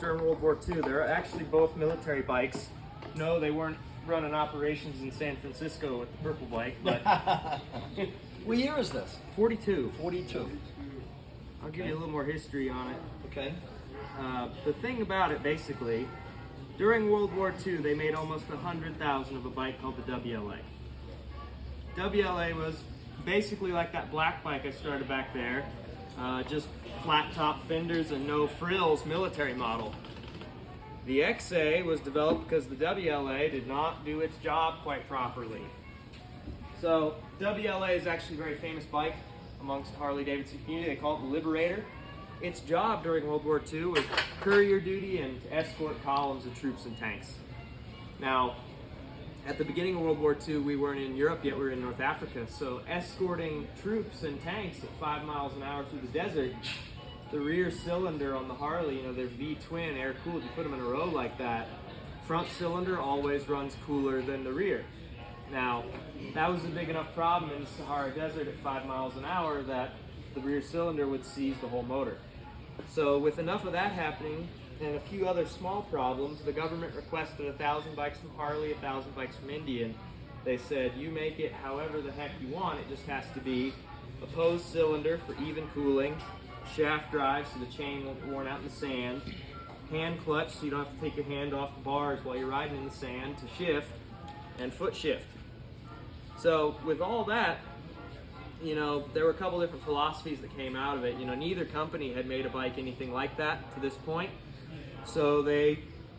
during World War II. They're actually both military bikes. No, they weren't running operations in San Francisco with the purple bike, but What year is this? 42. 42. I'll give you a little more history on it. Okay. The thing about it, basically, during World War II, they made almost 100,000 of a bike called the WLA. WLA was basically like that black bike I started back there, just flat top fenders and no frills military model. The XA was developed because the WLA did not do its job quite properly. So WLA is actually a very famous bike amongst the Harley-Davidson community. They call it the Liberator. Its job during World War II was courier duty and to escort columns of troops and tanks. Now, at the beginning of World War II, we weren't in Europe yet, we were in North Africa. So escorting troops and tanks at 5 miles an hour through the desert, the rear cylinder on the Harley, they're V-twin, air-cooled, you put them in a row like that, front cylinder always runs cooler than the rear. Now, that was a big enough problem in the Sahara Desert at 5 miles an hour that the rear cylinder would seize the whole motor. So with enough of that happening and a few other small problems, the government requested 1,000 bikes from Harley, 1,000 bikes from Indian. They said, you make it however the heck you want, it just has to be opposed cylinder for even cooling, shaft drive so the chain won't be worn out in the sand, hand clutch so you don't have to take your hand off the bars while you're riding in the sand to shift, and foot shift. So with all that, there were a couple different philosophies that came out of it. Neither company had made a bike anything like that to this point. So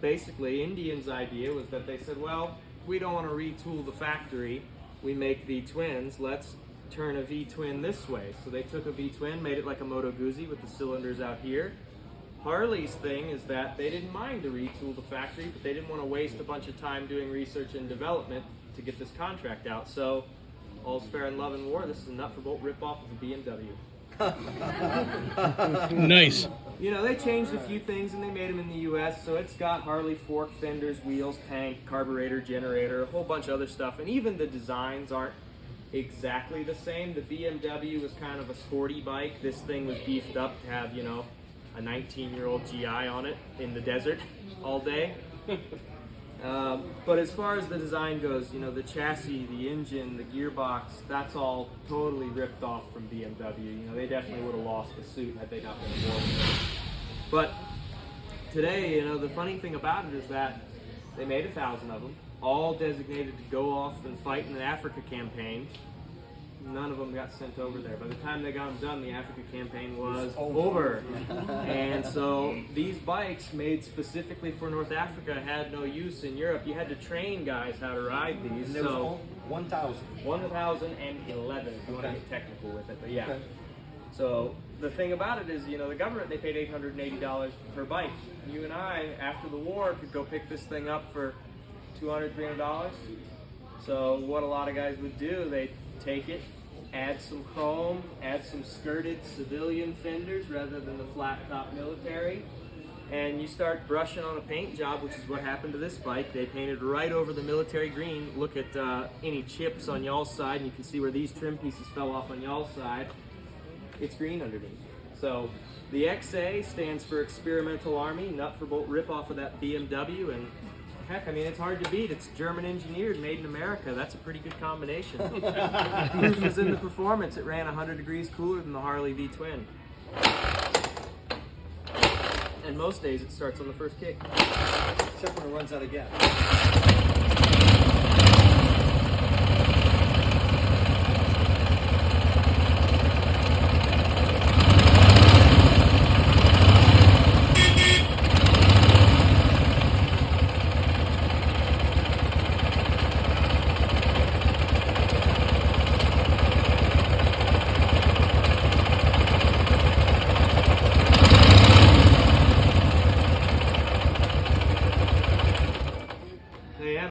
basically, Indian's idea was that they said, well, we don't want to retool the factory. We make V-twins. Let's turn a V-twin this way. So they took a V-twin, made it like a Moto Guzzi with the cylinders out here. Harley's thing is that they didn't mind to retool the factory, but they didn't want to waste a bunch of time doing research and development to get this contract out. So all's fair in love and war. This is a nut for bolt ripoff of the BMW. Nice. They changed a few things and they made them in the US, so it's got Harley fork fenders, wheels, tank, carburetor, generator, a whole bunch of other stuff, and even the designs aren't exactly the same. The BMW was kind of a sporty bike. This thing was beefed up to have, a 19-year-old GI on it in the desert all day. But as far as the design goes, the chassis, the engine, the gearbox, that's all totally ripped off from BMW. They definitely would have lost the suit had they not been involved with it. But today, the funny thing about it is that they made 1,000 of them, all designated to go off and fight in the Africa campaign. None of them got sent over there. By the time they got them done, the Africa campaign was over. And so these bikes made specifically for North Africa had no use in Europe. You had to train guys how to ride these. And there was 1,000. 1,011 if you want to get technical with it, but yeah. Okay. So the thing about it is, the government, they paid $880 per bike. You and I, after the war, could go pick this thing up for $200, $300. So what a lot of guys would do, they'd take it, add some chrome, add some skirted civilian fenders rather than the flat top military, and you start brushing on a paint job, which is what happened to this bike. They painted right over the military green. Look at any chips on y'all's side, and you can see where these trim pieces fell off on y'all's side. It's green underneath. So the XA stands for Experimental Army, nut for bolt rip off of that BMW, and heck, it's hard to beat. It's German engineered, made in America. That's a pretty good combination. Proof is in the performance. It ran 100 degrees cooler than the Harley V-twin. And most days it starts on the first kick. Except when it runs out of gas.